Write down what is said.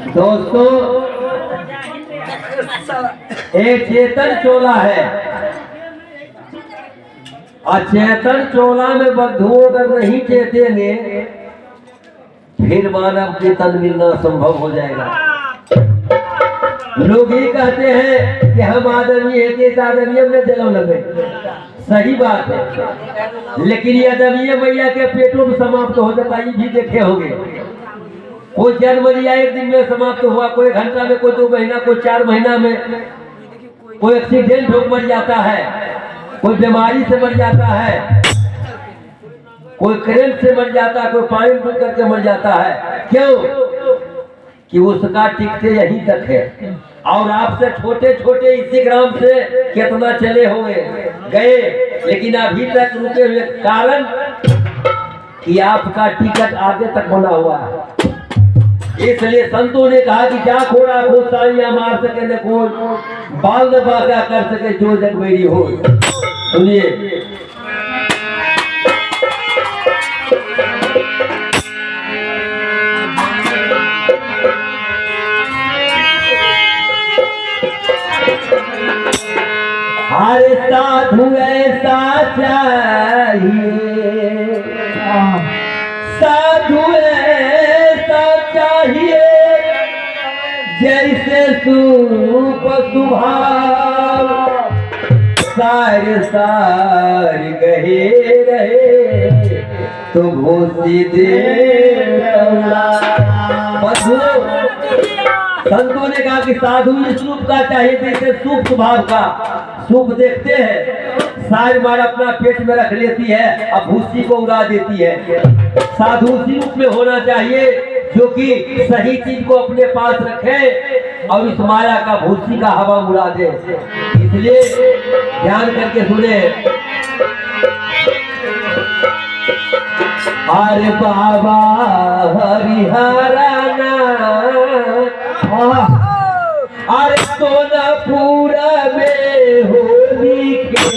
दोस्तों एक चेतन चोला है, अचेतन चोला में बंधुओं अगर नहीं चेतेंगे फिर मानव चेतन मिलना संभव हो जाएगा। लोग ही कहते हैं कि हम आदमी है कि आदमी में जन्म लगे, सही बात है, लेकिन ये आदमी मैया के पेटों में समाप्त हो जाता है, ये भी देखे होंगे। कोई जन्म लिया एक दिन में समाप्त हुआ, कोई घंटा में, कोई 2 महीना, कोई 4 महीना में, कोई एक्सीडेंट हो मर जाता है, कोई बीमारी से मर जाता है, कोई करंट से मर जाता है, कोई पानी डूब करके मर जाता है। क्यों? कि उसका टिकटे यहीं तक है। और आपसे छोटे छोटे इसी ग्राम से कितना चले होंगे गए, लेकिन अभी तक रुके हुए, कारण कि आपका टिकट आगे तक बना हुआ है। इसलिए संतों ने कहा कि जा खोड़ा को साइया मार सके न कोई, बाल न बाका कर सके जो जग मेरी हो। सुनिए, हर साधु ऐसा चाहिए, साधु ऐसा चाहिए जैसे सूप सुभाव, सार सार गहे रहे तो घोसी दे। संतों ने कहा कि साधु इस रूप का चाहिए जैसे सूप स्वभाव का। सूप देखते हैं, सार मार अपना पेट में रख लेती है, अब भूसी को उड़ा देती है। साधु उसी रूप में होना चाहिए जो कि सही चीज को अपने पास रखे और इस माया का भूसी का हवा उड़ा दे। इसलिए ध्यान करके सुने। अरे बाबा हरिहराना, अरे सोनापुर में होली के